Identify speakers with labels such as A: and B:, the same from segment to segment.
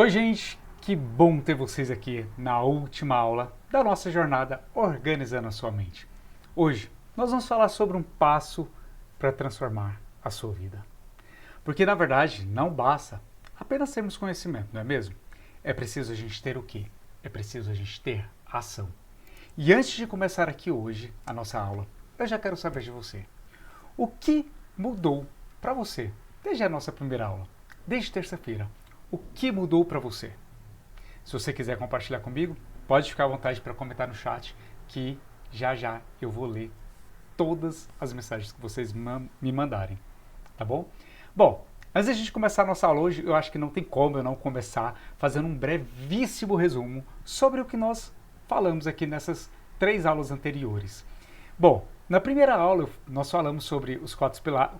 A: Oi, gente! Que bom ter vocês aqui na última aula da nossa jornada Organizando a Sua Mente. Hoje nós vamos falar sobre um passo para transformar a sua vida. Porque na verdade não basta apenas termos conhecimento, não é mesmo? É preciso a gente ter o quê? É preciso a gente ter ação. E antes de começar aqui hoje a nossa aula, eu já quero saber de você. O que mudou para você desde a nossa primeira aula, desde terça-feira? O que mudou para você? Se você quiser compartilhar comigo, pode ficar à vontade para comentar no chat, que já já eu vou ler todas as mensagens que vocês me mandarem, tá bom? Bom, antes de a gente começar a nossa aula hoje, eu acho que não tem como eu não começar fazendo um brevíssimo resumo sobre o que nós falamos aqui nessas 3 aulas anteriores. Bom, na primeira aula nós falamos sobre os 4 pilares...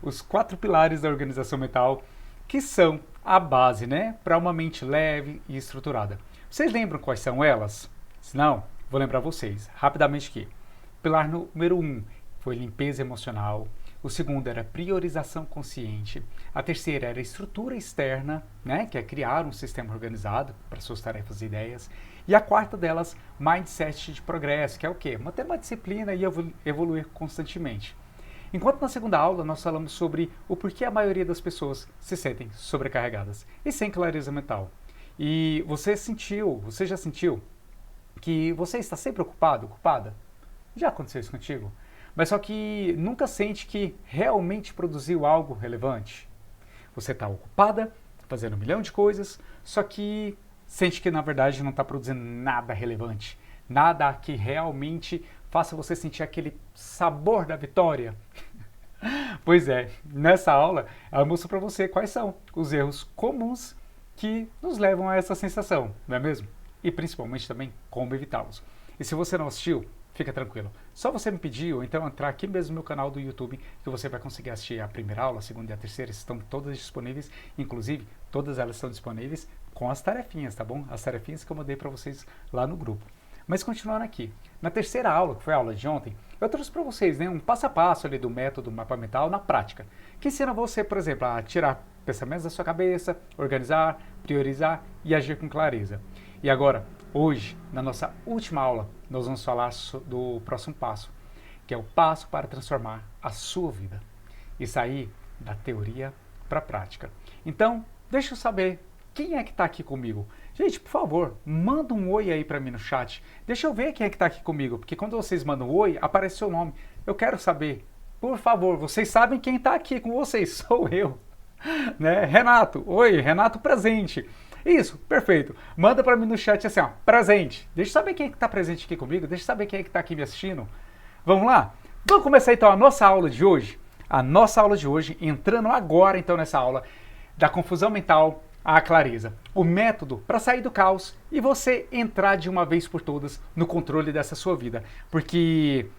A: Os 4 pilares da organização mental, que são a base, né, para uma mente leve e estruturada. Vocês lembram quais são elas? Se não, vou lembrar vocês rapidamente aqui. Pilar número 1 foi limpeza emocional. O segundo era priorização consciente. A terceira era estrutura externa, né, que é criar um sistema organizado para suas tarefas e ideias. E a quarta delas, mindset de progresso, que é o quê? Manter uma disciplina e evoluir constantemente. Enquanto na segunda aula nós falamos sobre o porquê a maioria das pessoas se sentem sobrecarregadas e sem clareza mental. E você já sentiu que você está sempre ocupado, ocupada? Já aconteceu isso contigo? Mas só que nunca sente que realmente produziu algo relevante? Você está ocupada, fazendo 1 milhão de coisas, só que sente que na verdade não está produzindo nada relevante. Nada que realmente faça você sentir aquele sabor da vitória. Pois é, nessa aula ela mostra para você quais são os erros comuns que nos levam a essa sensação, não é mesmo? E principalmente também como evitá-los. E se você não assistiu, fica tranquilo. Só você me pedir ou então entrar aqui mesmo no meu canal do YouTube que você vai conseguir assistir a primeira aula, a segunda e a terceira, estão todas disponíveis. Inclusive, todas elas estão disponíveis com as tarefinhas, tá bom? As tarefinhas que eu mandei para vocês lá no grupo. Mas continuando aqui, na terceira aula, que foi a aula de ontem, eu trouxe para vocês, né, um passo a passo ali do método mapa mental na prática, que ensina você, por exemplo, a tirar pensamentos da sua cabeça, organizar, priorizar e agir com clareza. E agora, hoje, na nossa última aula, nós vamos falar do próximo passo, que é o passo para transformar a sua vida e sair da teoria para a prática. Então, deixa eu saber quem é que está aqui comigo. Gente, por favor, manda um oi aí para mim no chat. Deixa eu ver quem é que está aqui comigo, porque quando vocês mandam um oi, aparece seu nome. Eu quero saber. Por favor, vocês sabem quem está aqui com vocês, sou eu. Né? Renato, oi, Renato presente. Isso, perfeito. Manda para mim no chat assim, ó, presente. Deixa eu saber quem é que está presente aqui comigo, deixa eu saber quem é que está aqui me assistindo. Vamos lá? Vamos começar então a nossa aula de hoje. A nossa aula de hoje, entrando agora então nessa aula da confusão mental à clareza. O método para sair do caos e você entrar de uma vez por todas no controle dessa sua vida. Porque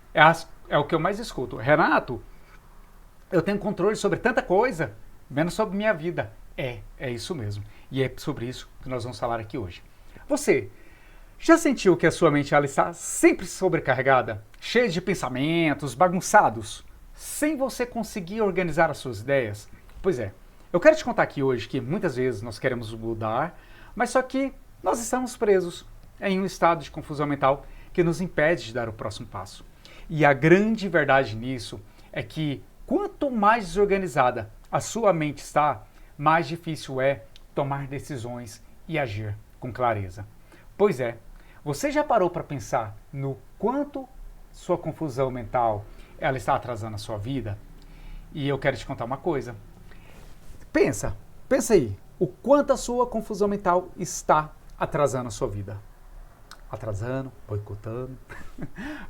A: é o que eu mais escuto. Renato, eu tenho controle sobre tanta coisa, menos sobre minha vida. É isso mesmo. E é sobre isso que nós vamos falar aqui hoje. Você já sentiu que a sua mente ela está sempre sobrecarregada, cheia de pensamentos, bagunçados, sem você conseguir organizar as suas ideias? Pois é. Eu quero te contar aqui hoje que muitas vezes nós queremos mudar, mas só que nós estamos presos em um estado de confusão mental que nos impede de dar o próximo passo. E a grande verdade nisso é que quanto mais desorganizada a sua mente está, mais difícil é tomar decisões e agir com clareza. Pois é, você já parou para pensar no quanto sua confusão mental ela está atrasando a sua vida? E eu quero te contar uma coisa. Pensa aí, o quanto a sua confusão mental está atrasando a sua vida. Atrasando, boicotando.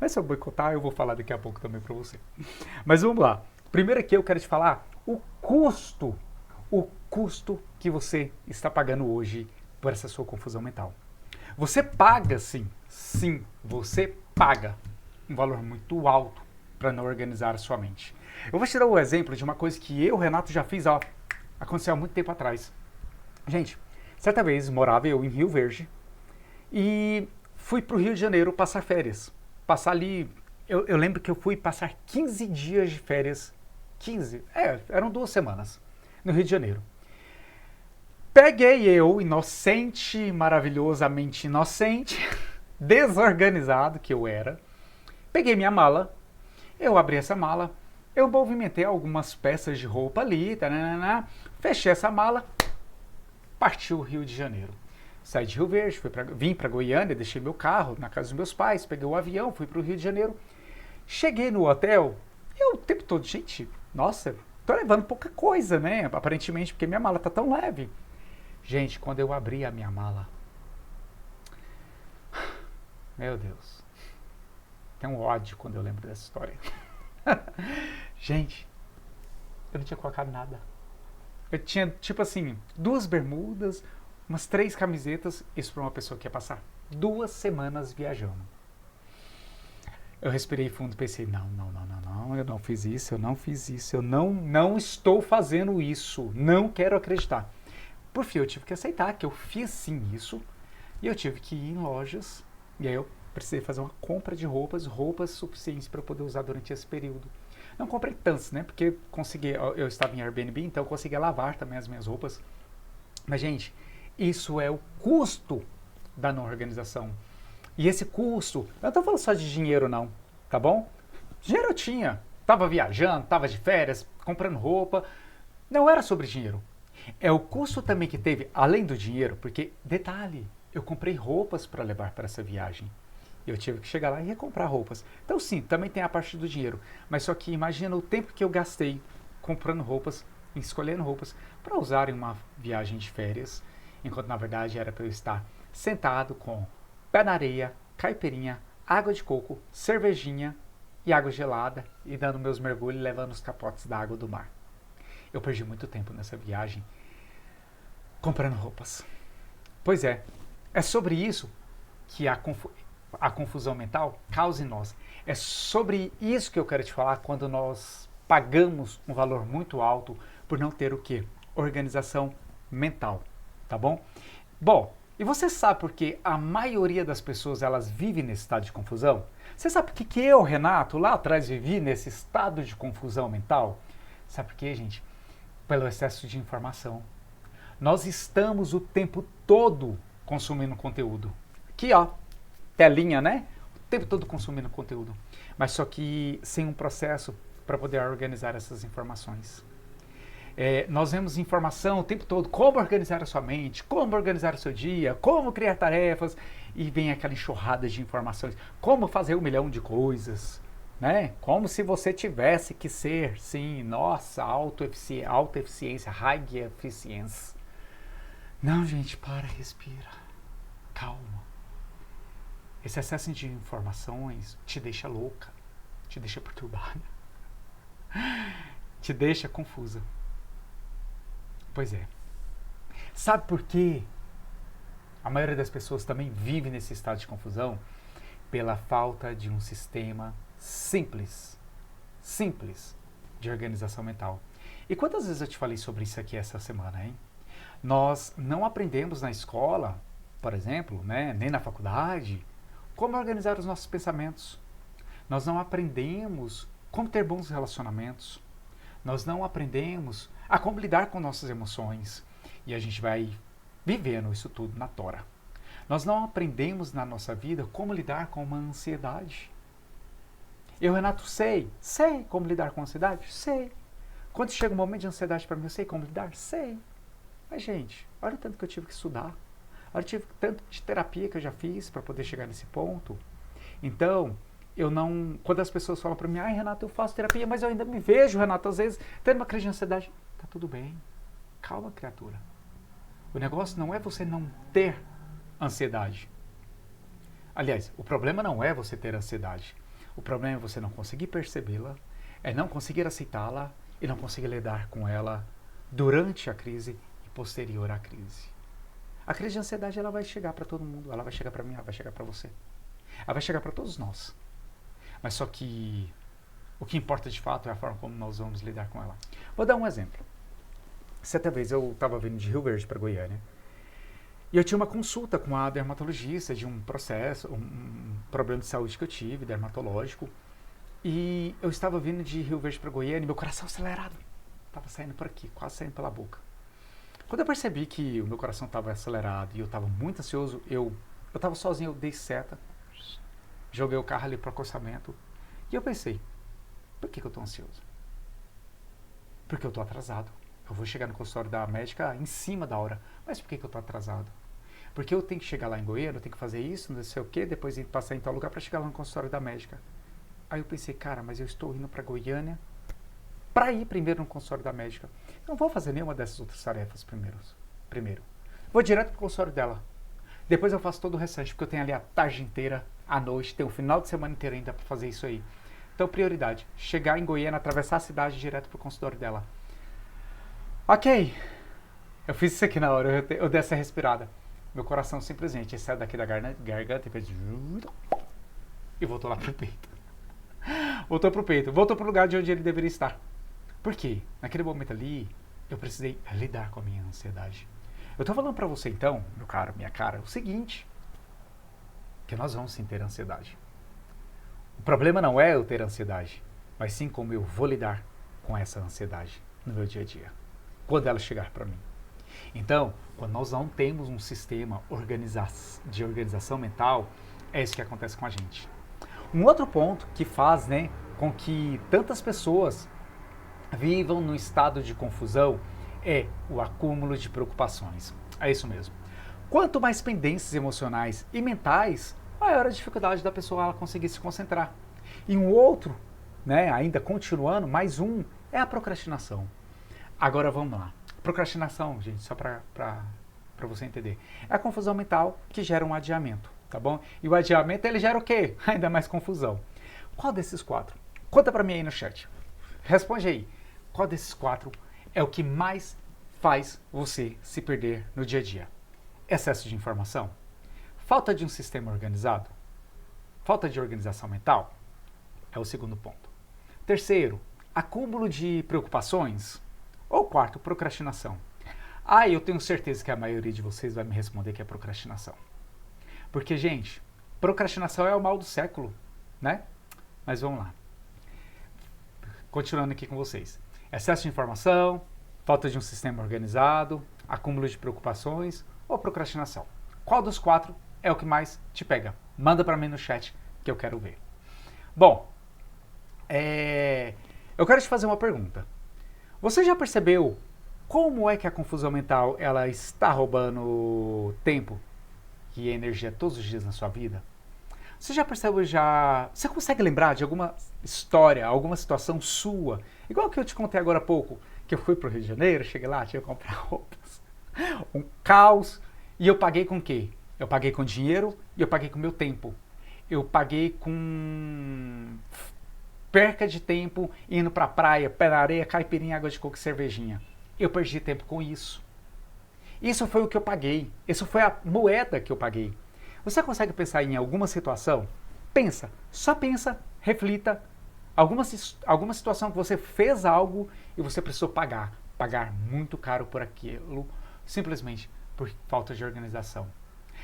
A: Mas se eu boicotar, eu vou falar daqui a pouco também para você. Mas vamos lá. Primeiro aqui eu quero te falar o custo que você está pagando hoje por essa sua confusão mental. Você paga sim, você paga um valor muito alto para não organizar a sua mente. Eu vou te dar um exemplo de uma coisa que eu, Renato, já fiz, aconteceu há muito tempo atrás. Gente, certa vez morava eu em Rio Verde e fui para o Rio de Janeiro passar férias. Passar ali, eu lembro que eu fui passar 15 dias de férias, eram 2 semanas, no Rio de Janeiro. Peguei eu, inocente, maravilhosamente inocente, desorganizado que eu era. Peguei minha mala, eu abri essa mala, eu movimentei algumas peças de roupa ali, taranana, fechei essa mala, parti o Rio de Janeiro. Saí de Rio Verde, vim para Goiânia, deixei meu carro na casa dos meus pais, peguei o avião, fui para o Rio de Janeiro. Cheguei no hotel, eu o tempo todo, gente, nossa, tô levando pouca coisa, né? Aparentemente, porque minha mala tá tão leve. Gente, quando eu abri a minha mala, meu Deus, tem um ódio quando eu lembro dessa história. Gente, eu não tinha colocado nada. Eu tinha, tipo assim, 2 bermudas, umas 3 camisetas, isso para uma pessoa que ia passar 2 semanas viajando. Eu respirei fundo e pensei, não, eu não fiz isso, eu não estou fazendo isso, não quero acreditar. Por fim, eu tive que aceitar que eu fiz sim isso, e eu tive que ir em lojas, e aí eu precisei fazer uma compra de roupas suficientes para eu poder usar durante esse período. Não comprei tantos, né, porque eu estava em Airbnb, então eu conseguia lavar também as minhas roupas. Mas, gente, isso é o custo da não organização. E esse custo, eu não estou falando só de dinheiro não, tá bom? Dinheiro eu tinha, estava viajando, estava de férias, comprando roupa, não era sobre dinheiro. É o custo também que teve, além do dinheiro, porque, detalhe, eu comprei roupas para levar para essa viagem. Eu tive que chegar lá e recomprar roupas. Então sim, também tem a parte do dinheiro, mas só que imagina o tempo que eu gastei comprando roupas, escolhendo roupas, para usar em uma viagem de férias, enquanto na verdade era para eu estar sentado com pé na areia, caipirinha, água de coco, cervejinha e água gelada e dando meus mergulhos e levando os capotes da água do mar. Eu perdi muito tempo nessa viagem comprando roupas. Pois é sobre isso que a confusão mental causa em nós. É sobre isso que eu quero te falar quando nós pagamos um valor muito alto por não ter o quê? Organização mental, tá bom? Bom, e você sabe por que a maioria das pessoas elas vivem nesse estado de confusão? Você sabe por que eu, Renato, lá atrás vivi nesse estado de confusão mental? Sabe por quê, gente? Pelo excesso de informação. Nós estamos o tempo todo consumindo conteúdo. Aqui, ó, telinha, né? O tempo todo consumindo conteúdo. Mas só que sem um processo para poder organizar essas informações. Nós vemos informação o tempo todo, como organizar a sua mente, como organizar o seu dia, como criar tarefas, e vem aquela enxurrada de informações, como fazer 1 milhão de coisas, né? Como se você tivesse que ser, sim, nossa, alta eficiência, high efficiency. Não, gente, para, respira, calma. Esse excesso de informações te deixa louca, te deixa perturbada, te deixa confusa. Pois é. Sabe por quê? A maioria das pessoas também vive nesse estado de confusão pela falta de um sistema simples de organização mental. E quantas vezes eu te falei sobre isso aqui essa semana, hein? Nós não aprendemos na escola, por exemplo, né, nem na faculdade, como organizar os nossos pensamentos. Nós não aprendemos como ter bons relacionamentos. Nós não aprendemos a como lidar com nossas emoções. E a gente vai vivendo isso tudo na tora. Nós não aprendemos na nossa vida como lidar com uma ansiedade. Eu, Renato, sei como lidar com a ansiedade? Sei. Quando chega um momento de ansiedade para mim, eu sei como lidar? Sei. Mas, gente, olha o tanto que eu tive que estudar. Olha o tanto de terapia que eu já fiz para poder chegar nesse ponto. Então, eu não... Quando as pessoas falam para mim, ai, Renato, eu faço terapia, mas eu ainda me vejo, Renato, às vezes, tendo uma crise de ansiedade. Tá tudo bem. Calma, criatura. O negócio não é você não ter ansiedade. Aliás, o problema não é você ter ansiedade. O problema é você não conseguir percebê-la, é não conseguir aceitá-la e não conseguir lidar com ela durante a crise e posterior à crise. A crise de ansiedade ela vai chegar para todo mundo, ela vai chegar para mim, ela vai chegar para você. Ela vai chegar para todos nós. Mas só que o que importa de fato é a forma como nós vamos lidar com ela. Vou dar um exemplo. Certa vez eu estava vindo de Rio Verde para Goiânia e eu tinha uma consulta com a dermatologista de um processo, um problema de saúde que eu tive, dermatológico. E eu estava vindo de Rio Verde para Goiânia e meu coração acelerado. Estava saindo por aqui, quase saindo pela boca. Quando eu percebi que o meu coração estava acelerado e eu estava muito ansioso, eu estava sozinho, eu dei seta, joguei o carro ali para o acostamento e eu pensei, por que eu estou ansioso? Porque eu estou atrasado. Eu vou chegar no consultório da médica em cima da hora. Mas por que eu estou atrasado? Porque eu tenho que chegar lá em Goiânia, eu tenho que fazer isso, não sei o quê, depois passar em tal lugar para chegar lá no consultório da médica. Aí eu pensei, cara, mas eu estou indo para Goiânia para ir primeiro no consultório da médica. Eu não vou fazer nenhuma dessas outras tarefas primeiro. Vou direto pro consultório dela. Depois eu faço todo o restante, porque eu tenho ali a tarde inteira, a noite, tenho o final de semana inteiro ainda para fazer isso aí. Então, prioridade, chegar em Goiânia, atravessar a cidade direto pro consultório dela. Ok, eu fiz isso aqui na hora, eu dei essa respirada. Meu coração simplesmente saiu daqui da garganta e fez... E voltou lá pro peito. Voltou pro peito, voltou pro lugar de onde ele deveria estar. Por quê? Naquele momento ali, eu precisei lidar com a minha ansiedade. Eu tô falando pra você então, meu caro, minha cara, o seguinte, que nós vamos sim ter ansiedade. O problema não é eu ter ansiedade, mas sim como eu vou lidar com essa ansiedade no meu dia a dia, quando ela chegar para mim. Então, quando nós não temos um sistema de organização mental, é isso que acontece com a gente. Um outro ponto que faz, com que tantas pessoas vivam num estado de confusão é o acúmulo de preocupações. É isso mesmo. Quanto mais pendências emocionais e mentais, maior a dificuldade da pessoa ela conseguir se concentrar. E um outro, ainda continuando, mais um, é a procrastinação. Agora vamos lá. Procrastinação, gente, só para você entender. É a confusão mental que gera um adiamento, tá bom? E o adiamento, ele gera o quê? Ainda mais confusão. Qual desses 4? Conta para mim aí no chat. Responde aí. Qual desses 4 é o que mais faz você se perder no dia a dia? Excesso de informação? Falta de um sistema organizado? Falta de organização mental? É o segundo ponto. Terceiro, acúmulo de preocupações? Ou quarto, procrastinação? Eu tenho certeza que a maioria de vocês vai me responder que é procrastinação. Porque, gente, procrastinação é o mal do século, né? Mas vamos lá. Continuando aqui com vocês. Excesso de informação, falta de um sistema organizado, acúmulo de preocupações ou procrastinação? Qual dos 4 é o que mais te pega? Manda para mim no chat que eu quero ver. Bom, eu quero te fazer uma pergunta. Você já percebeu como é que a confusão mental ela está roubando tempo e energia todos os dias na sua vida? Você já percebeu Você consegue lembrar de alguma história, alguma situação sua? Igual que eu te contei agora há pouco, que eu fui para o Rio de Janeiro, cheguei lá, tinha que comprar roupas. Um caos. E eu paguei com o quê? Eu paguei com dinheiro e eu paguei com meu tempo. Eu paguei com perca de tempo indo pra praia, pé na areia, caipirinha, água de coco e cervejinha. Eu perdi tempo com isso. Isso foi o que eu paguei. Isso foi a moeda que eu paguei. Você consegue pensar em alguma situação? Pensa, só pensa, reflita. Alguma situação que você fez algo e você precisou pagar muito caro por aquilo, simplesmente por falta de organização.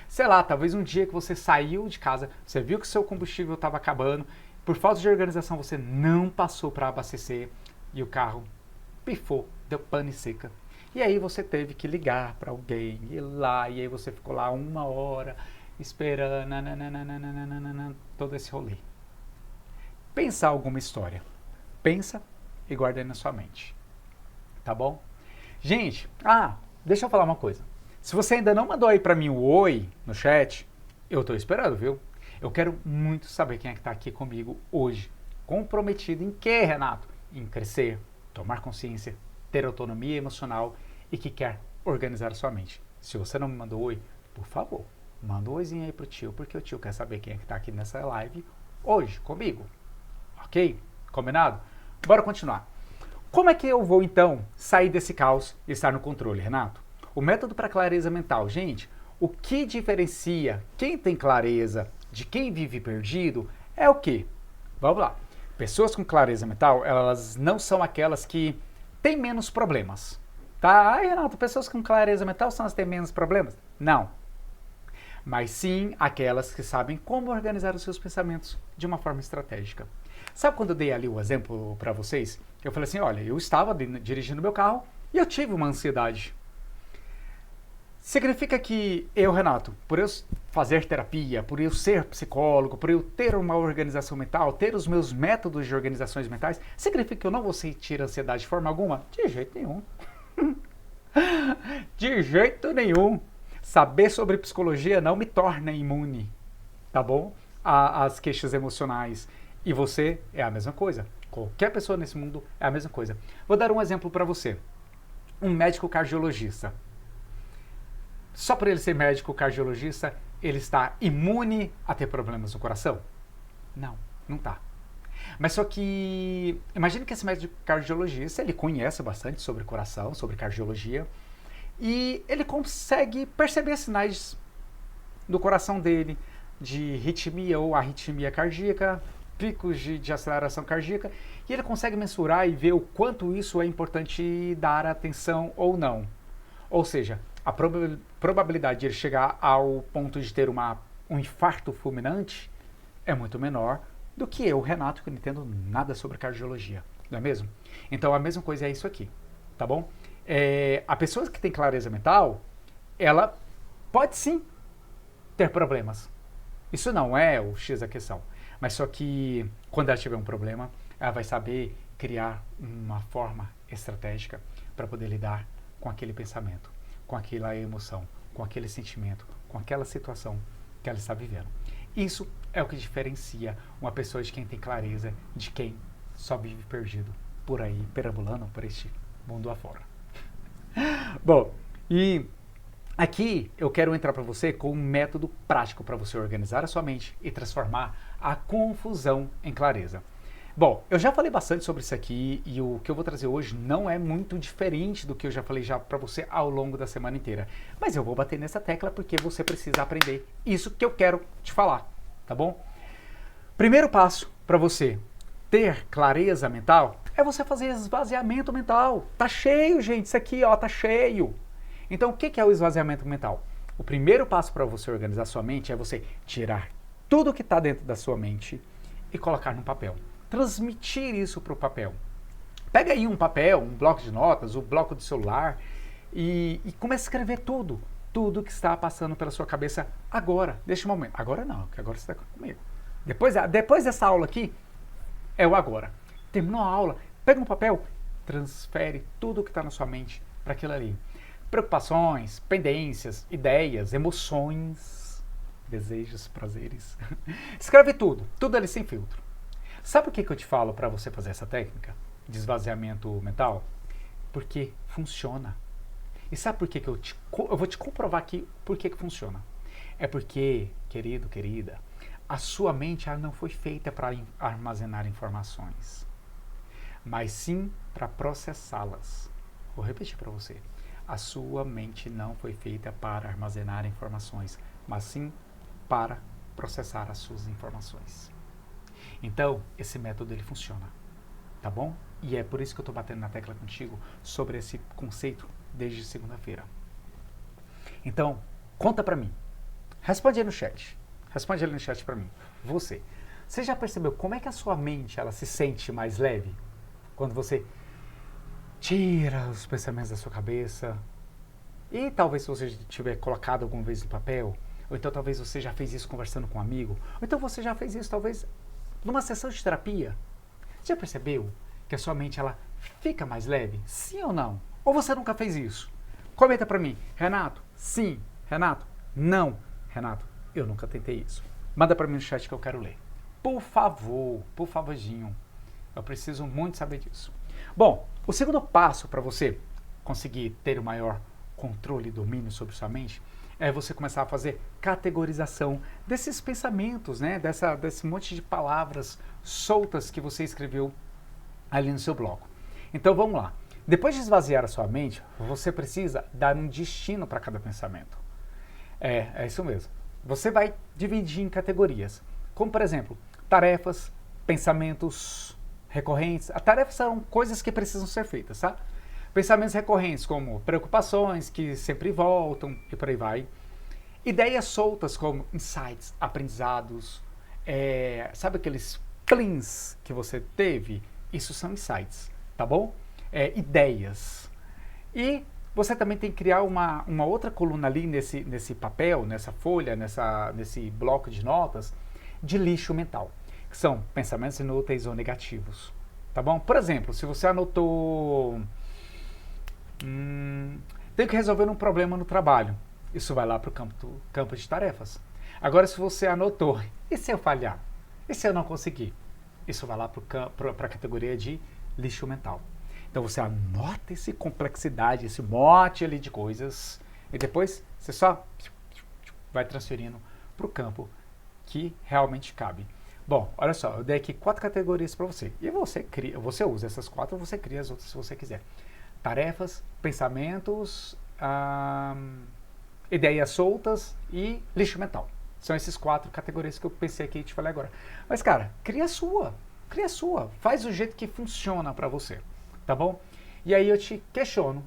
A: Sei lá, talvez um dia que você saiu de casa, você viu que o seu combustível estava acabando, por falta de organização você não passou para abastecer e o carro pifou, deu pane seca. E aí você teve que ligar para alguém, ir lá, e aí você ficou lá 1 hora esperando, todo esse rolê. Pensa alguma história. Pensa e guarda aí na sua mente. Tá bom? Gente, deixa eu falar uma coisa. Se você ainda não mandou aí pra mim o oi no chat, eu tô esperando, viu? Eu quero muito saber quem é que tá aqui comigo hoje. Comprometido em quê, Renato? Em crescer, tomar consciência, ter autonomia emocional e que quer organizar a sua mente. Se você não me mandou oi, por favor, manda um oizinho aí pro tio, porque o tio quer saber quem é que tá aqui nessa live hoje comigo. Ok? Combinado? Bora continuar. Como é que eu vou, então, sair desse caos e estar no controle, Renato? O método para clareza mental. Gente, o que diferencia quem tem clareza de quem vive perdido é o quê? Vamos lá. Pessoas com clareza mental, elas não são aquelas que têm menos problemas. Tá? Renato, pessoas com clareza mental são as que têm menos problemas? Não. Mas sim aquelas que sabem como organizar os seus pensamentos de uma forma estratégica. Sabe quando eu dei ali o exemplo para vocês? Eu falei assim, olha, eu estava dirigindo meu carro e eu tive uma ansiedade. Significa que eu, Renato, por eu fazer terapia, por eu ser psicólogo, por eu ter uma organização mental, ter os meus métodos de organizações mentais, significa que eu não vou sentir ansiedade de forma alguma? De jeito nenhum. De jeito nenhum. Saber sobre psicologia não me torna imune, tá bom? Às queixas emocionais. E você é a mesma coisa. Qualquer pessoa nesse mundo é a mesma coisa. Vou dar um exemplo para você. Um médico cardiologista. Só por ele ser médico cardiologista, ele está imune a ter problemas no coração? Não, não está. Mas só que, imagine que esse médico cardiologista, ele conhece bastante sobre coração, sobre cardiologia, e ele consegue perceber sinais do coração dele, de ritmia ou arritmia cardíaca, picos de aceleração cardíaca, e ele consegue mensurar e ver o quanto isso é importante dar atenção ou não. Ou seja, a probabilidade de ele chegar ao ponto de ter um infarto fulminante é muito menor do que eu, Renato, que não entendo nada sobre cardiologia, não é mesmo? Então a mesma coisa é isso aqui, tá bom? A pessoa que tem clareza mental, ela pode sim ter problemas. Isso não é o X da questão. Mas só que quando ela tiver um problema, ela vai saber criar uma forma estratégica para poder lidar com aquele pensamento, com aquela emoção, com aquele sentimento, com aquela situação que ela está vivendo. Isso é o que diferencia uma pessoa de quem tem clareza de quem só vive perdido por aí, perambulando por este mundo afora. Bom, e aqui eu quero entrar para você com um método prático para você organizar a sua mente e transformar a confusão em clareza. Bom, eu já falei bastante sobre isso aqui e o que eu vou trazer hoje não é muito diferente do que eu já falei já para você ao longo da semana inteira. Mas eu vou bater nessa tecla porque você precisa aprender isso que eu quero te falar, tá bom? Primeiro passo para você ter clareza mental é você fazer esvaziamento mental. Tá cheio, gente, isso aqui, ó, tá cheio. Então, o que é o esvaziamento mental? O primeiro passo para você organizar sua mente é você tirar tudo que está dentro da sua mente e colocar no papel. Transmitir isso para o papel. Pega aí um papel, um bloco de notas, um bloco de celular e comece a escrever tudo que está passando pela sua cabeça agora, neste momento. Agora não, porque agora você está comigo. Depois dessa aula aqui, é o agora. Terminou a aula, pega um papel, transfere tudo que está na sua mente para aquilo ali. Preocupações, pendências, ideias, emoções, desejos, prazeres. Escreve tudo ali sem filtro. Sabe por que eu te falo para você fazer essa técnica de esvaziamento mental? Porque funciona. E sabe por que eu vou te comprovar aqui por que funciona? É porque, querido, querida, a sua mente ela não foi feita para armazenar informações, mas sim para processá-las. Vou repetir para você. A sua mente não foi feita para armazenar informações, mas sim para processar as suas informações. Então, esse método ele funciona, tá bom? E é por isso que eu estou batendo na tecla contigo sobre esse conceito desde segunda-feira. Então, conta pra mim. Responde aí no chat. Responde ali no chat pra mim. Você já percebeu como é que a sua mente ela se sente mais leve? Quando você tira os pensamentos da sua cabeça e talvez se você tiver colocado alguma vez no papel, ou então talvez você já fez isso conversando com um amigo, ou então você já fez isso talvez numa sessão de terapia. Já percebeu que a sua mente ela fica mais leve? Sim ou não? Ou você nunca fez isso? Comenta pra mim. Renato, sim. Renato, não. Renato, eu nunca tentei isso. Manda pra mim no chat que eu quero ler. Por favor, por favorzinho. Eu preciso muito saber disso. Bom, o segundo passo para você conseguir ter o maior controle e domínio sobre sua mente é você começar a fazer categorização desses pensamentos, né? Desse monte de palavras soltas que você escreveu ali no seu bloco. Então vamos lá. Depois de esvaziar a sua mente, você precisa dar um destino para cada pensamento. É isso mesmo. Você vai dividir em categorias, como por exemplo, tarefas, pensamentos recorrentes. As tarefas são coisas que precisam ser feitas, tá? Pensamentos recorrentes como preocupações que sempre voltam e por aí vai. Ideias soltas como insights, aprendizados, sabe aqueles plins que você teve? Isso são insights, tá bom? Ideias. E Você também tem que criar uma outra coluna ali nesse papel, nessa folha, nesse bloco de notas, de lixo mental, que são pensamentos inúteis ou negativos. Tá bom? Por exemplo, se você anotou... tenho que resolver um problema no trabalho. Isso vai lá para o campo de tarefas. Agora, se você anotou, e se eu falhar? E se eu não conseguir? Isso vai lá para a categoria de lixo mental. Então você anota essa complexidade, esse mote ali de coisas, e depois você só vai transferindo para o campo que realmente cabe. Bom, olha só, eu dei aqui 4 categorias para você. E você usa essas 4, você cria as outras se você quiser. Tarefas, pensamentos, ideias soltas e lixo mental. São esses 4 categorias que eu pensei aqui e te falei agora. Mas, cara, cria a sua. Cria a sua. Faz do jeito que funciona para você. Tá bom? E aí eu te questiono.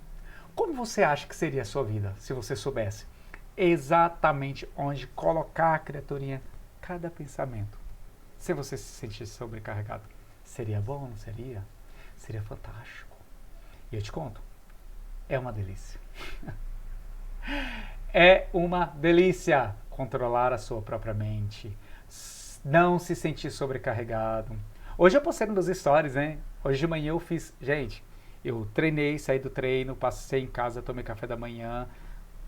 A: Como você acha que seria a sua vida se você soubesse exatamente onde colocar a criaturinha cada pensamento? Se você se sentisse sobrecarregado. Seria bom, não seria? Seria fantástico. E eu te conto. É uma delícia. É uma delícia controlar a sua própria mente, não se sentir sobrecarregado. Hoje eu postei nos stories, né? Hoje de manhã eu fiz... Gente, eu treinei, saí do treino, passei em casa, tomei café da manhã,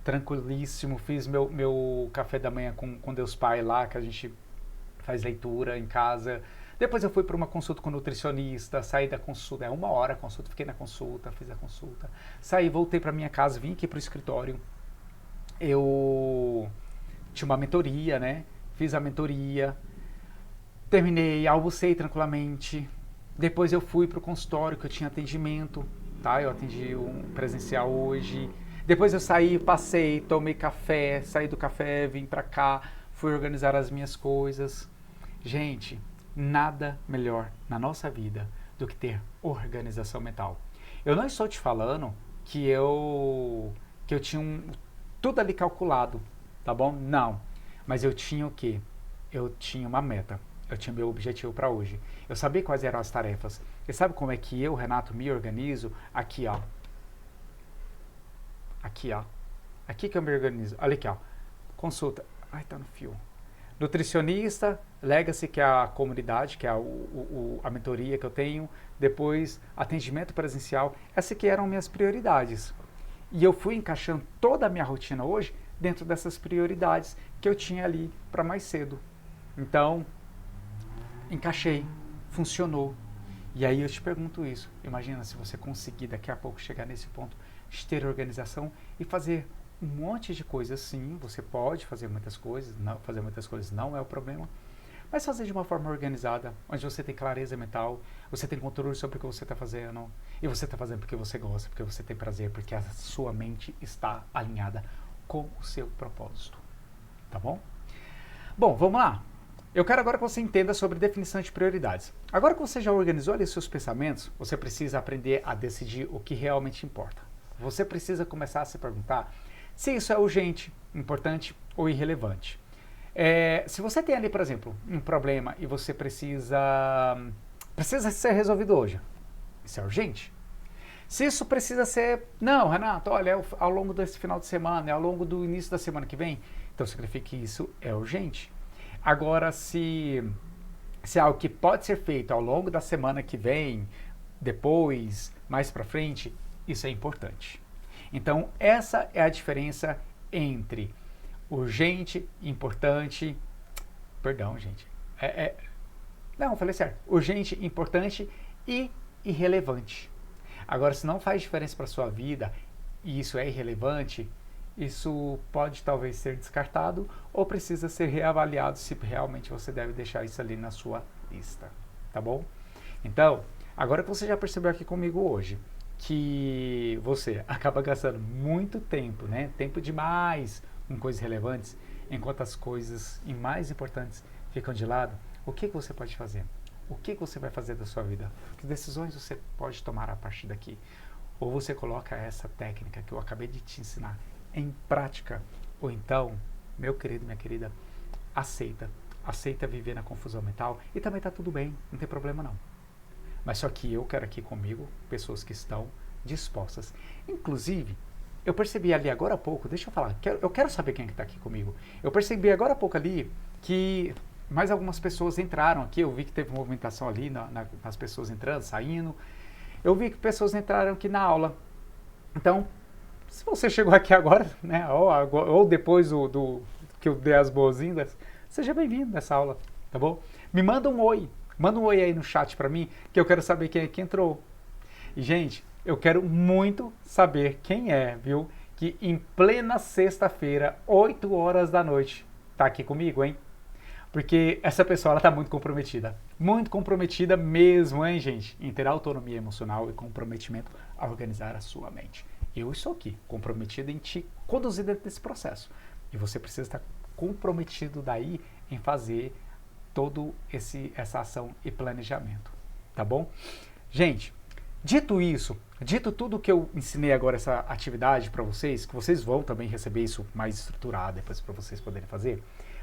A: tranquilíssimo, fiz meu café da manhã com Deus Pai lá, que a gente faz leitura em casa. Depois eu fui para uma consulta com o nutricionista, saí da consulta, 1 hora a consulta, fiquei na consulta, fiz a consulta. Saí, voltei para minha casa, vim aqui para o escritório. Eu tinha uma mentoria, né? Fiz a mentoria, terminei, almocei tranquilamente. Depois eu fui para o consultório, que eu tinha atendimento, tá? Eu atendi um presencial hoje. Depois eu saí, passei, tomei café, saí do café, vim para cá, fui organizar as minhas coisas. Gente, nada melhor na nossa vida do que ter organização mental. Eu não estou te falando que eu tinha tudo ali calculado, tá bom? Não. Mas eu tinha o quê? Eu tinha uma meta. Eu tinha meu objetivo para hoje. Eu sabia quais eram as tarefas. E sabe como é que eu, Renato, me organizo? Aqui, ó. Aqui, ó. Aqui que eu me organizo. Olha aqui, ó. Consulta. Ai, tá no fio. Nutricionista, Legacy, que é a comunidade, que é a mentoria que eu tenho. Depois, atendimento presencial. Essas que eram minhas prioridades. E eu fui encaixando toda a minha rotina hoje dentro dessas prioridades que eu tinha ali para mais cedo. Então, encaixei, funcionou. E aí eu te pergunto isso. Imagina se você conseguir daqui a pouco chegar nesse ponto de ter organização e fazer um monte de coisas. Sim, você pode fazer muitas coisas, fazer muitas coisas não é o problema, mas fazer de uma forma organizada, onde você tem clareza mental, você tem controle sobre o que você está fazendo, e você está fazendo porque você gosta, porque você tem prazer, porque a sua mente está alinhada com o seu propósito. Tá bom? Bom, vamos lá. Eu quero agora que você entenda sobre definição de prioridades. Agora que você já organizou ali seus pensamentos, você precisa aprender a decidir o que realmente importa. Você precisa começar a se perguntar se isso é urgente, importante ou irrelevante. Se você tem ali, por exemplo, um problema e você precisa ser resolvido hoje, isso é urgente? Se isso precisa ser... Não, Renato, olha, é ao longo desse final de semana, é ao longo do início da semana que vem, então significa que isso é urgente. Agora, se é algo que pode ser feito ao longo da semana que vem, depois, mais pra frente, isso é importante. Então, essa é a diferença entre urgente, importante... Perdão, gente. Não, eu falei certo. Urgente, importante e irrelevante. Agora, se não faz diferença para sua vida e isso é irrelevante, isso pode talvez ser descartado ou precisa ser reavaliado se realmente você deve deixar isso ali na sua lista, tá bom? Então, agora que você já percebeu aqui comigo hoje que você acaba gastando muito tempo, né? Tempo demais com coisas relevantes, enquanto as coisas mais importantes ficam de lado, o que você pode fazer? O que você vai fazer da sua vida? Que decisões você pode tomar a partir daqui? Ou você coloca essa técnica que eu acabei de te ensinar em prática, ou então, meu querido, minha querida, aceita viver na confusão mental e também está tudo bem, não tem problema não. Mas só que eu quero aqui comigo pessoas que estão dispostas. Inclusive, eu percebi ali agora há pouco, deixa eu falar, eu quero saber quem é que está aqui comigo. Eu percebi agora há pouco ali que mais algumas pessoas entraram aqui, eu vi que teve movimentação ali nas pessoas entrando, saindo. Eu vi que pessoas entraram aqui na aula. Então, se você chegou aqui agora, né, ou depois que eu dei as boas-vindas, seja bem-vindo nessa aula, tá bom? Me manda um oi aí no chat pra mim, que eu quero saber quem é que entrou. E, gente, eu quero muito saber quem é, viu? Que em plena sexta-feira, 8 horas da noite, tá aqui comigo, hein? Porque essa pessoa, ela tá muito comprometida mesmo, hein, gente? Em ter autonomia emocional e comprometimento a organizar a sua mente. Eu estou aqui, comprometido em te conduzir dentro desse processo. E você precisa estar comprometido daí em fazer todo essa ação e planejamento, tá bom? Gente, dito isso, dito tudo que eu ensinei agora, essa atividade para vocês, que vocês vão também receber isso mais estruturado depois para vocês poderem fazer,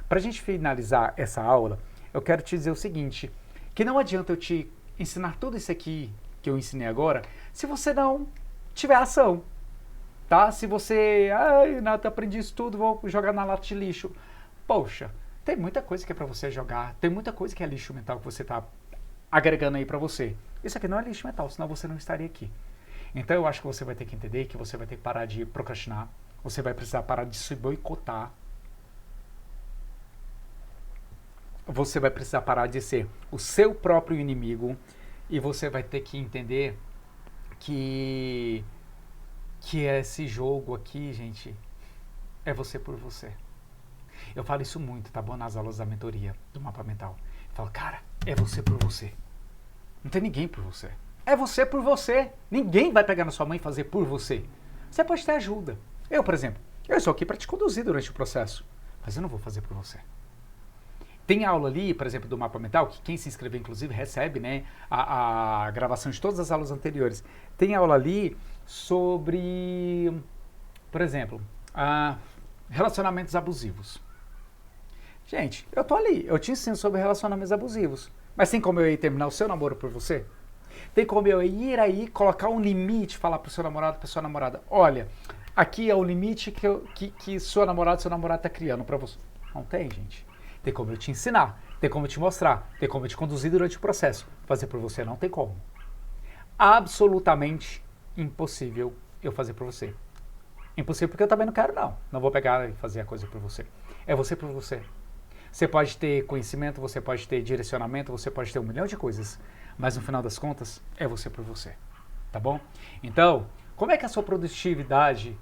A: para a gente finalizar essa aula, eu quero te dizer o seguinte, que não adianta eu te ensinar tudo isso aqui que eu ensinei agora, se você não tiver ação, tá? Se você, Renato, aprendi isso tudo, vou jogar na lata de lixo. Poxa, tem muita coisa que é para você jogar, tem muita coisa que é lixo mental que você está agregando aí para você. Isso aqui não é lixo mental, senão você não estaria aqui. Então eu acho que você vai ter que entender que você vai ter que parar de procrastinar, você vai precisar parar de se boicotar, você vai precisar parar de ser o seu próprio inimigo e você vai ter que entender que esse jogo aqui, gente, é você por você. Eu falo isso muito, tá bom? Nas aulas da mentoria do mapa mental. Eu falo, cara, é você por você. Não tem ninguém por você. É você por você. Ninguém vai pegar na sua mão e fazer por você. Você pode ter ajuda. Eu, por exemplo, eu estou aqui para te conduzir durante o processo, mas eu não vou fazer por você. Tem aula ali, por exemplo, do mapa mental, que quem se inscrever, inclusive, recebe, né, a gravação de todas as aulas anteriores. Tem aula ali sobre, por exemplo, relacionamentos abusivos. Gente, eu tô ali, eu te ensino sobre relacionamentos abusivos. Mas tem como eu ir terminar o seu namoro por você? Tem como eu ir aí, colocar um limite, falar pro seu namorado, pra sua namorada, olha, aqui é o limite que seu namorado tá criando pra você. Não tem, gente. Tem como eu te ensinar, tem como eu te mostrar, tem como eu te conduzir durante o processo. Fazer por você não tem como. Absolutamente impossível eu fazer por você. Impossível porque eu também não quero, não. Não vou pegar e fazer a coisa por você. É você por você. Você pode ter conhecimento, você pode ter direcionamento, você pode ter 1 milhão de coisas. Mas no final das contas, é você por você. Tá bom? Então, como é que a sua produtividade,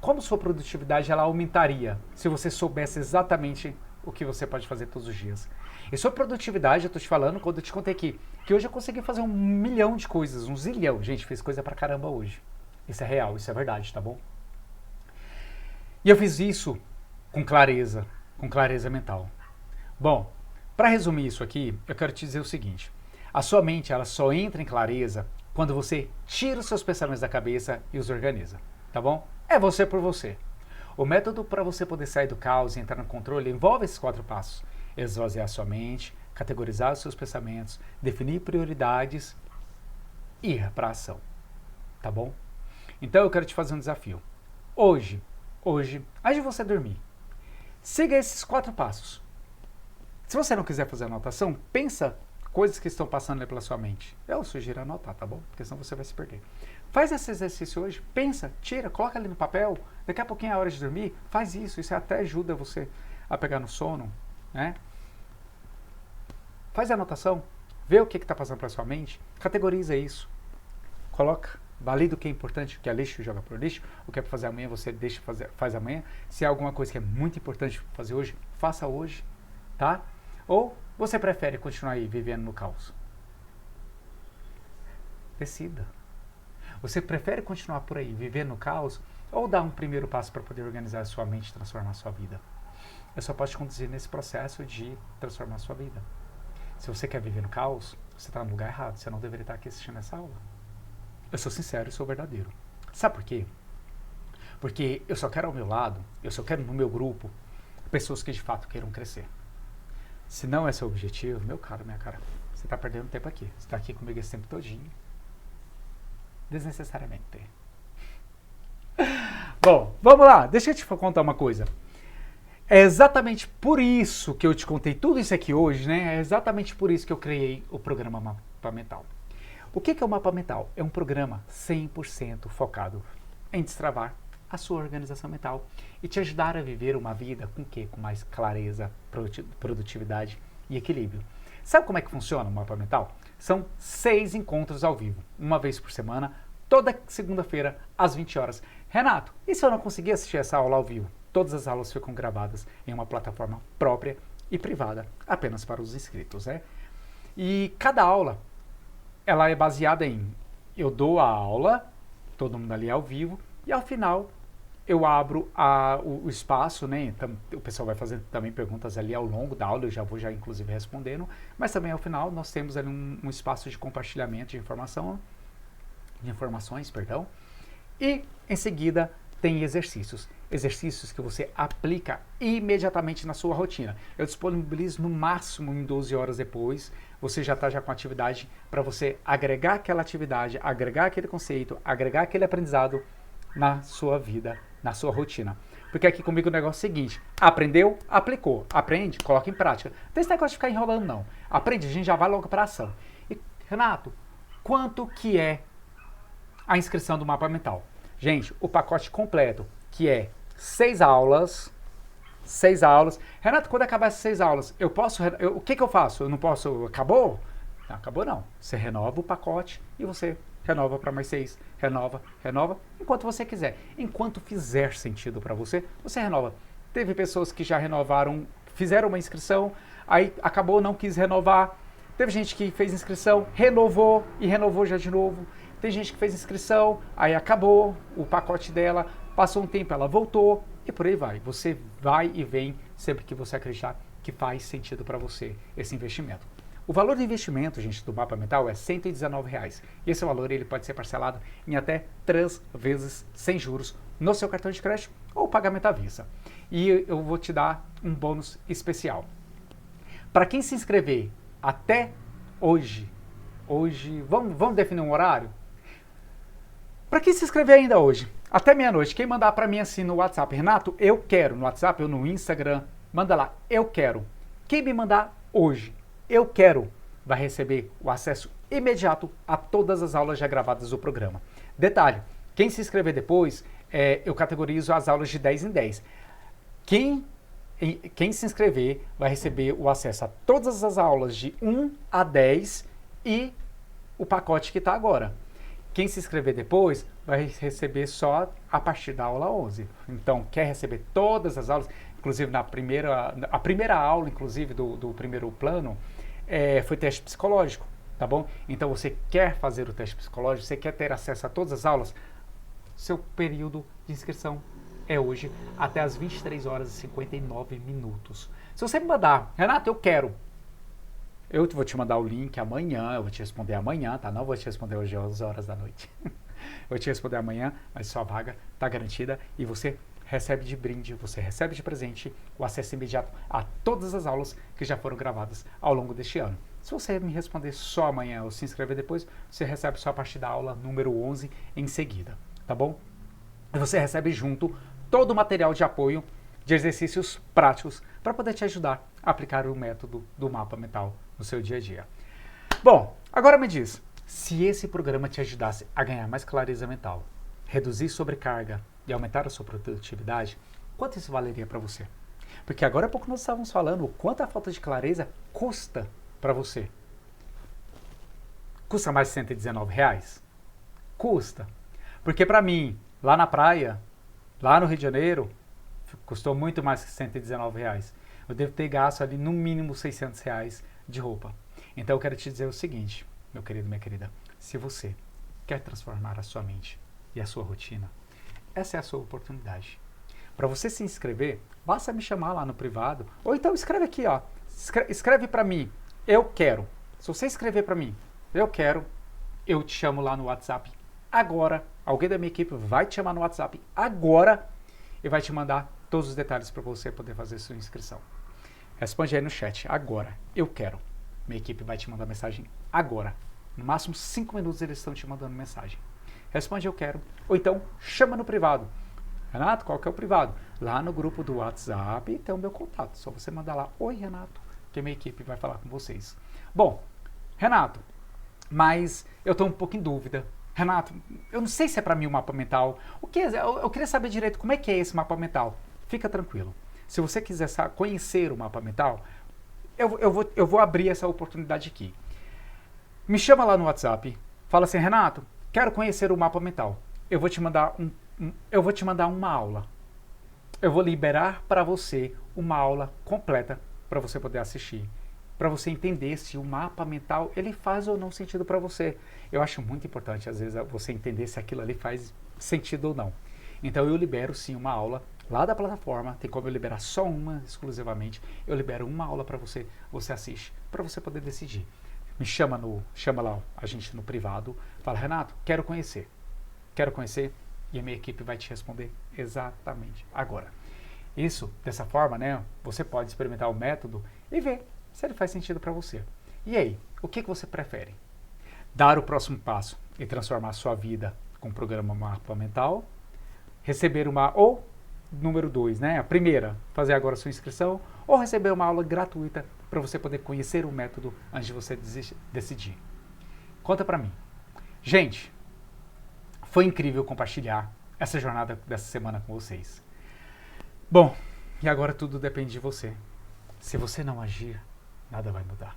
A: como sua produtividade ela aumentaria se você soubesse exatamente o que você pode fazer todos os dias? E sua produtividade, eu tô te falando, quando eu te contei aqui, que hoje eu consegui fazer 1 milhão de coisas, 1 zilhão. Gente, fiz coisa pra caramba hoje. Isso é real, isso é verdade, tá bom? E eu fiz isso com clareza mental. Bom, para resumir isso aqui, eu quero te dizer o seguinte. A sua mente, ela só entra em clareza quando você tira os seus pensamentos da cabeça e os organiza, tá bom? É você por você. O método para você poder sair do caos e entrar no controle envolve esses 4 passos. Esvaziar a sua mente, categorizar os seus pensamentos, definir prioridades e ir para a ação, tá bom? Então eu quero te fazer um desafio. Hoje, antes de você dormir, siga esses 4 passos. Se você não quiser fazer anotação, pensa coisas que estão passando ali pela sua mente. Eu sugiro anotar, tá bom? Porque senão você vai se perder. Faz esse exercício hoje, pensa, tira, coloca ali no papel. Daqui a pouquinho é a hora de dormir, faz isso. Isso até ajuda você a pegar no sono, né? Faz a anotação, vê o que está passando pela sua mente, categoriza isso. Coloca, valida o que é importante, o que é lixo, joga pro lixo. O que é para fazer amanhã, você deixa faz amanhã. Se há alguma coisa que é muito importante fazer hoje, faça hoje, tá? Ou você prefere continuar aí vivendo no caos? Decida. Você prefere continuar por aí, vivendo no caos, ou dar um primeiro passo para poder organizar a sua mente e transformar a sua vida? Eu só posso te conduzir nesse processo de transformar a sua vida. Se você quer viver no caos, você está no lugar errado. Você não deveria estar aqui assistindo essa aula. Eu sou sincero e sou verdadeiro. Sabe por quê? Porque eu só quero ao meu lado, eu só quero no meu grupo, pessoas que de fato queiram crescer. Se não é seu objetivo, meu caro, minha cara, você está perdendo tempo aqui. Você está aqui comigo esse tempo todinho. Desnecessariamente. Bom, vamos lá, deixa eu te contar uma coisa. É exatamente por isso que eu te contei tudo isso aqui hoje, né? É exatamente por isso que eu criei o programa Mapa Mental. O que é o Mapa Mental? É um programa 100% focado em destravar a sua organização mental e te ajudar a viver uma vida com o quê? Com mais clareza, produtividade e equilíbrio. Sabe como é que funciona o Mapa Mental? São 6 encontros ao vivo, uma vez por semana, toda segunda-feira, às 20 horas. Renato, e se eu não conseguir assistir essa aula ao vivo? Todas as aulas ficam gravadas em uma plataforma própria e privada, apenas para os inscritos, né? E cada aula, ela é baseada em, eu dou a aula, todo mundo ali ao vivo, e ao final eu abro o espaço, né? Então, o pessoal vai fazendo também perguntas ali ao longo da aula, eu já vou inclusive respondendo, mas também ao final nós temos ali um espaço de compartilhamento de informações, e em seguida tem exercícios que você aplica imediatamente na sua rotina. Eu disponibilizo no máximo em 12 horas depois, você já está com a atividade para você agregar aquela atividade, agregar aquele conceito, agregar aquele aprendizado na sua vida, na sua rotina. Porque aqui comigo o negócio é o seguinte, aprendeu, aplicou, aprende, coloca em prática. Não tem esse negócio de ficar enrolando não. Aprende, a gente já vai logo para a ação. E, Renato, quanto que é a inscrição do Mapa Mental? Gente, o pacote completo, que é 6 aulas. Renato, quando acabar essas 6 aulas, o que eu faço? Eu não posso, acabou? Não, acabou não. Você renova o pacote e você renova para mais 6, renova, enquanto você quiser. Enquanto fizer sentido para você, você renova. Teve pessoas que já renovaram, fizeram uma inscrição, aí acabou, não quis renovar. Teve gente que fez inscrição, renovou e renovou já de novo. Tem gente que fez inscrição, aí acabou o pacote dela, passou um tempo, ela voltou e por aí vai. Você vai e vem sempre que você acreditar que faz sentido para você esse investimento. O valor do investimento, gente, do Mapa Mental é R$ 119. E esse valor ele pode ser parcelado em até 3 vezes sem juros no seu cartão de crédito ou pagamento à vista. E eu vou te dar um bônus especial. Para quem se inscrever até hoje, vamos definir um horário? Para quem se inscrever ainda hoje, até meia-noite, quem mandar para mim assim no WhatsApp, Renato, eu quero, no WhatsApp ou no Instagram, manda lá, eu quero. Quem me mandar hoje, eu quero, vai receber o acesso imediato a todas as aulas já gravadas do programa. Detalhe, quem se inscrever depois, eu categorizo as aulas de 10 em 10. Quem se inscrever vai receber o acesso a todas as aulas de 1 a 10 e o pacote que está agora. Quem se inscrever depois vai receber só a partir da aula 11. Então, quer receber todas as aulas, inclusive a primeira aula, inclusive, do primeiro plano, foi teste psicológico, tá bom? Então, você quer fazer o teste psicológico, você quer ter acesso a todas as aulas, seu período de inscrição é hoje até as 23 horas e 59 minutos. Se você me mandar, Renato, eu quero, eu vou te mandar o link amanhã, eu vou te responder amanhã, tá? Não vou te responder hoje às 11 horas da noite. Eu vou te responder amanhã, mas sua vaga está garantida e você recebe de brinde, você recebe de presente o acesso imediato a todas as aulas que já foram gravadas ao longo deste ano. Se você me responder só amanhã ou se inscrever depois, você recebe só a partir da aula número 11 em seguida, tá bom? E você recebe junto todo o material de apoio de exercícios práticos para poder te ajudar a aplicar o método do Mapa Mental no seu dia a dia. Bom, agora me diz, se esse programa te ajudasse a ganhar mais clareza mental, reduzir sobrecarga e aumentar a sua produtividade, quanto isso valeria para você? Porque agora há pouco nós estávamos falando o quanto a falta de clareza custa para você. Custa mais de R$119? Custa. Porque para mim, lá na praia, lá no Rio de Janeiro, custou muito mais que R$119. Eu devo ter gasto ali no mínimo R$600 de roupa. Então eu quero te dizer o seguinte, meu querido, minha querida, se você quer transformar a sua mente e a sua rotina, essa é a sua oportunidade. Para você se inscrever, basta me chamar lá no privado, ou então escreve aqui, ó, escreve para mim, eu quero. Se você escrever para mim, eu quero, eu te chamo lá no WhatsApp agora, alguém da minha equipe vai te chamar no WhatsApp agora e vai te mandar todos os detalhes para você poder fazer sua inscrição. Responde aí no chat, agora, eu quero. Minha equipe vai te mandar mensagem agora. No máximo 5 minutos eles estão te mandando mensagem. Responde eu quero, ou então chama no privado. Renato, qual que é o privado? Lá no grupo do WhatsApp tem o meu contato. Só você mandar lá, oi Renato, que a minha equipe vai falar com vocês. Bom, Renato, mas eu estou um pouco em dúvida. Renato, eu não sei se é para mim o mapa mental. O que é? Eu queria saber direito como é que é esse mapa mental. Fica tranquilo. Se você quiser conhecer o mapa mental, eu vou abrir essa oportunidade aqui. Me chama lá no WhatsApp, fala assim, Renato, quero conhecer o mapa mental. Eu vou te mandar uma aula. Eu vou liberar para você uma aula completa para você poder assistir, para você entender se o mapa mental ele faz ou não sentido para você. Eu acho muito importante às vezes você entender se aquilo ali faz sentido ou não. Então eu libero sim uma aula lá da plataforma, tem como eu liberar só uma exclusivamente. Eu libero uma aula para você, você assiste, para você poder decidir. Me chama lá a gente no privado, fala, Renato, quero conhecer, e a minha equipe vai te responder exatamente agora. Isso, dessa forma, né, você pode experimentar o método e ver se ele faz sentido para você. E aí, o que você prefere? Dar o próximo passo e transformar a sua vida com o programa Mapa Mental, receber ou número 2, né, a primeira, fazer agora a sua inscrição, ou receber uma aula gratuita para você poder conhecer o método antes de você decidir. Conta para mim. Gente, foi incrível compartilhar essa jornada dessa semana com vocês. Bom, e agora tudo depende de você. Se você não agir, nada vai mudar.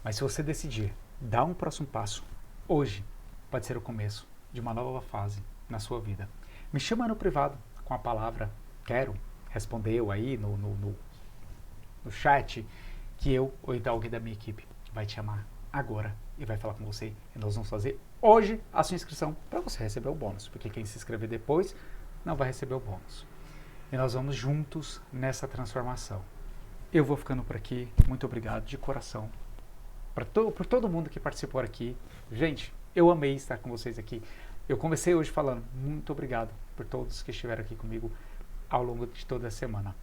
A: Mas se você decidir dar um próximo passo, hoje pode ser o começo de uma nova fase na sua vida. Me chama no privado com a palavra quero, respondeu aí no chat, que eu ou então alguém da minha equipe vai te chamar agora e vai falar com você. E nós vamos fazer hoje a sua inscrição para você receber o bônus, porque quem se inscrever depois não vai receber o bônus. E nós vamos juntos nessa transformação. Eu vou ficando por aqui. Muito obrigado de coração por todo mundo que participou aqui. Gente, eu amei estar com vocês aqui. Eu comecei hoje falando muito obrigado por todos que estiveram aqui comigo ao longo de toda a semana.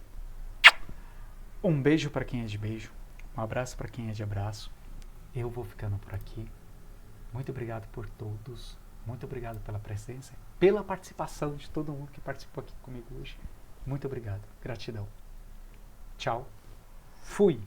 A: Um beijo para quem é de beijo, um abraço para quem é de abraço. Eu vou ficando por aqui. Muito obrigado por todos. Muito obrigado pela presença, pela participação de todo mundo que participou aqui comigo hoje. Muito obrigado. Gratidão. Tchau. Fui.